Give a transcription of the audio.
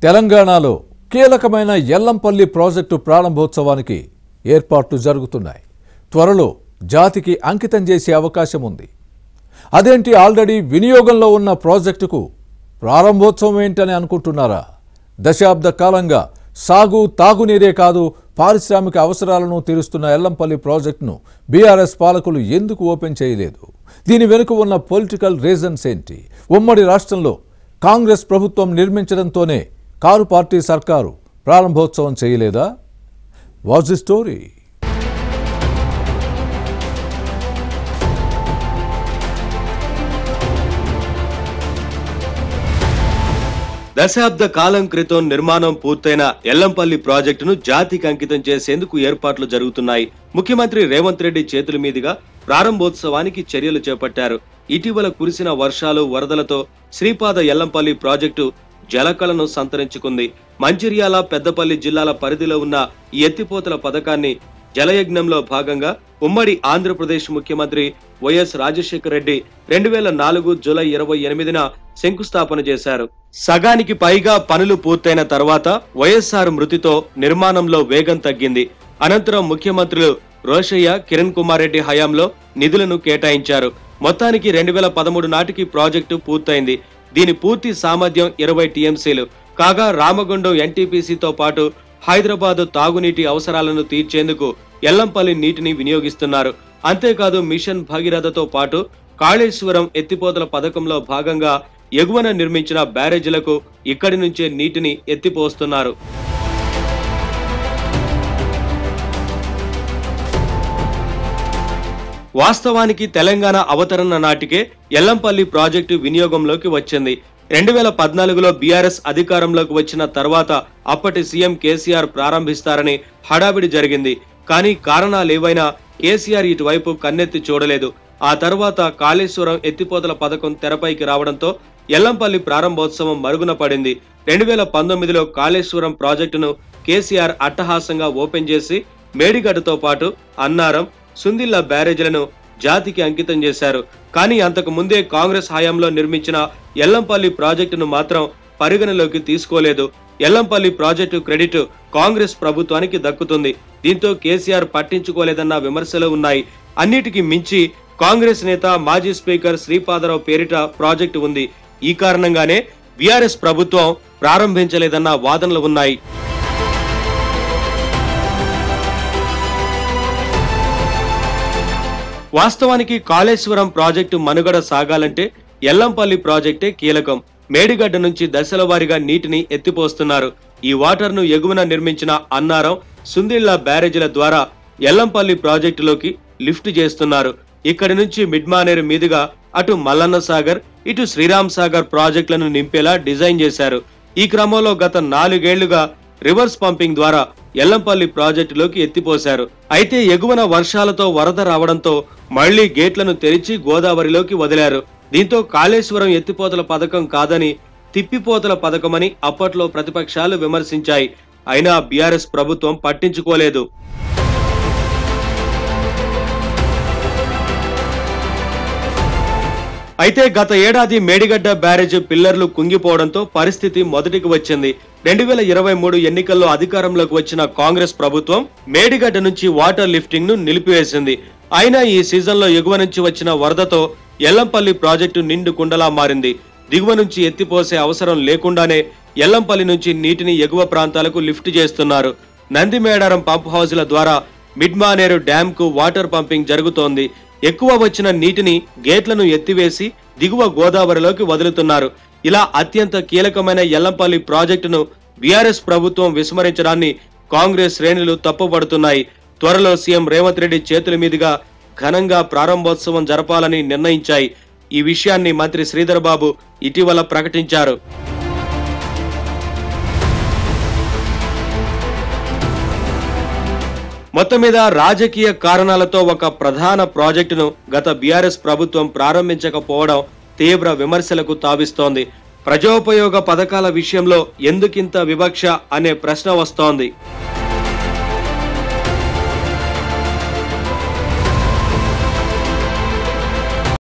తెలంగాణలో కీలకమైన ఎల్లంపల్లి ప్రాజెక్టు ప్రారంభోత్సవానికి ఏర్పాట్లు జరుగుతున్నాయి. త్వరలో జాతికి అంకితం చేసే అవకాశం ఉంది. అదేంటి, ఆల్రెడీ వినియోగంలో ఉన్న ప్రాజెక్టుకు ప్రారంభోత్సవం ఏంటని అనుకుంటున్నారా? దశాబ్ద కాలంగా సాగు తాగునీరే కాదు, పారిశ్రామిక అవసరాలను తీరుస్తున్న ఎల్లంపల్లి ప్రాజెక్టును బీఆర్ఎస్ పాలకులు ఎందుకు ఓపెన్ చేయలేదు? దీని వెనుక ఉన్న పొలిటికల్ రీజన్స్ ఏంటి? ఉమ్మడి రాష్ట్రంలో కాంగ్రెస్ ప్రభుత్వం నిర్మించడంతోనే కారు పార్టీ సర్కారు ప్రారంభోత్సవం చేయలేదా? What's the story? దశాబ్ద కాలం క్రితం నిర్మాణం పూర్తయిన ఎల్లంపల్లి ప్రాజెక్టును జాతికి అంకితం చేసేందుకు ఏర్పాట్లు జరుగుతున్నాయి. ముఖ్యమంత్రి రేవంత్ రెడ్డి చేతుల మీదుగా ప్రారంభోత్సవానికి చర్యలు చేపట్టారు. ఇటీవల కురిసిన వర్షాలు, వరదలతో శ్రీపాద ఎల్లంపల్లి ప్రాజెక్టు జలకళను సంతరించుకుంది. మంచిర్యాల, పెద్దపల్లి జిల్లాల పరిధిలో ఉన్న ఈ ఎత్తిపోతల పథకాన్ని జలయజ్ఞంలో భాగంగా ఉమ్మడి ఆంధ్రప్రదేశ్ ముఖ్యమంత్రి వైఎస్ రాజశేఖర రెడ్డి 2004 జూలై 28న శంకుస్థాపన చేశారు. సగానికి పైగా పనులు పూర్తయిన తర్వాత వైఎస్ఆర్ మృతితో నిర్మాణంలో వేగం తగ్గింది. అనంతరం ముఖ్యమంత్రులు రోషయ్య, కిరణ్ కుమార్ రెడ్డి హయాంలో నిధులను కేటాయించారు. మొత్తానికి 2013 నాటికి ప్రాజెక్టు పూర్తయింది. దీని పూర్తి సామర్థ్యం 20 టీఎంసీలు కాగా, రామగుండం ఎన్టీపీసీతో పాటు హైదరాబాద్ తాగునీటి అవసరాలను తీర్చేందుకు ఎల్లంపల్లి నీటిని వినియోగిస్తున్నారు. అంతేకాదు, మిషన్ భగీరథతో పాటు కాళేశ్వరం ఎత్తిపోతల పథకంలో భాగంగా ఎగువన నిర్మించిన బ్యారేజీలకు ఇక్కడి నుంచే నీటిని ఎత్తిపోస్తున్నారు. వాస్తవానికి తెలంగాణ అవతరణ నాటికే ఎల్లంపల్లి ప్రాజెక్టు వినియోగంలోకి వచ్చింది. 2014లో బీఆర్ఎస్ అధికారంలోకి వచ్చిన తర్వాత అప్పటి సీఎం కేసీఆర్ ప్రారంభిస్తారని హడావిడి జరిగింది. కానీ కారణాలేవైనా కేసీఆర్ ఇటువైపు కన్నెత్తి చూడలేదు. ఆ తర్వాత కాళేశ్వరం ఎత్తిపోతల పథకం తెరపైకి రావడంతో ఎల్లంపల్లి ప్రారంభోత్సవం మరుగున పడింది. 2019లో కాళేశ్వరం ప్రాజెక్టును కేసీఆర్ అట్టహాసంగా ఓపెన్ చేసి మేడిగడ్డతో పాటు అన్నారం, సుందిళ్ల బ్యారేజీలను జాతికి అంకితం చేశారు. కానీ అంతకు ముందే కాంగ్రెస్ హయాంలో నిర్మించిన ఎల్లంపల్లి ప్రాజెక్టును మాత్రం పరిగణలోకి తీసుకోలేదు. ఎల్లంపల్లి ప్రాజెక్టు క్రెడిట్ కాంగ్రెస్ ప్రభుత్వానికి దక్కుతుంది. దీంతో కేసీఆర్ పట్టించుకోలేదన్న విమర్శలు ఉన్నాయి. అన్నిటికీ మించి కాంగ్రెస్ నేత, మాజీ స్పీకర్ శ్రీపాదరావు పేరిట ప్రాజెక్టు ఉంది. ఈ కారణంగానే బీఆర్ఎస్ ప్రభుత్వం ప్రారంభించలేదన్న వాదనలు ఉన్నాయి. వాస్తవానికి కాళేశ్వరం ప్రాజెక్టు మనుగడ సాగాలంటే ఎల్లంపల్లి ప్రాజెక్టే కీలకం. మేడిగడ్డ నుంచి దశల వారీగా నీటిని ఎత్తిపోస్తున్నారు. ఈ వాటర్ను ఎగువన నిర్మించిన అన్నారం, సుందిళ్ల బ్యారేజీల ద్వారా ఎల్లంపల్లి ప్రాజెక్టులోకి లిఫ్ట్ చేస్తున్నారు. ఇక్కడి నుంచి మిడ్మానేరు మీదుగా అటు మల్లన్న సాగర్, ఇటు శ్రీరామ్ సాగర్ ప్రాజెక్టులను నింపేలా డిజైన్ చేశారు. ఈ క్రమంలో గత 4 ఏళ్లుగా రివర్స్ పంపింగ్ ద్వారా ఎల్లంపల్లి ప్రాజెక్టులోకి ఎత్తిపోశారు. అయితే ఎగువన వర్షాలతో వరద రావడంతో మళ్లీ గేట్లను తెరిచి గోదావరిలోకి వదిలారు. దీంతో కాళేశ్వరం ఎత్తిపోతల పథకం కాదని, తిప్పిపోతల పథకమని అప్పట్లో ప్రతిపక్షాలు విమర్శించాయి. అయినా బీఆర్ఎస్ ప్రభుత్వం పట్టించుకోలేదు. అయితే గత ఏడాది మేడిగడ్డ బ్యారేజ్ పిల్లర్లు కుంగిపోవడంతో పరిస్థితి మొదటికి వచ్చింది. 2023 ఎన్నికల్లో అధికారంలోకి వచ్చిన కాంగ్రెస్ ప్రభుత్వం మేడిగడ్డ నుంచి వాటర్ లిఫ్టింగ్ ను నిలిపివేసింది. అయినా ఈ సీజన్లో ఎగువ నుంచి వచ్చిన వరదతో ఎల్లంపల్లి ప్రాజెక్టు నిండు కుండలా మారింది. దిగువ నుంచి ఎత్తిపోసే అవసరం లేకుండానే ఎల్లంపల్లి నుంచి నీటిని ఎగువ ప్రాంతాలకు లిఫ్ట్ చేస్తున్నారు. నందిమేడారం పంప్ హౌజ్ల ద్వారా మిడ్మానేరు డ్యామ్ కు వాటర్ పంపింగ్ జరుగుతోంది. ఎక్కువ వచ్చిన నీటిని గేట్లను ఎత్తివేసి దిగువ గోదావరిలోకి వదులుతున్నారు. ఇలా అత్యంత కీలకమైన ఎల్లంపల్లి ప్రాజెక్టును బీఆర్ఎస్ ప్రభుత్వం విస్మరించడాన్ని కాంగ్రెస్ శ్రేణులు తప్పుపడుతున్నాయి. త్వరలో సీఎం రేవంత్ రెడ్డి చేతుల మీదుగా ఘనంగా ప్రారంభోత్సవం జరపాలని నిర్ణయించాయి. ఈ విషయాన్ని మంత్రి శ్రీధర్ బాబు ఇటీవల ప్రకటించారు. మొత్తం మీద రాజకీయ కారణాలతో ఒక ప్రధాన ప్రాజెక్టును గత బీఆర్ఎస్ ప్రభుత్వం ప్రారంభించకపోవడం తీవ్ర విమర్శలకు తావిస్తోంది. ప్రజోపయోగ పథకాల విషయంలో ఎందుకింత వివక్ష అనే ప్రశ్న వస్తోంది.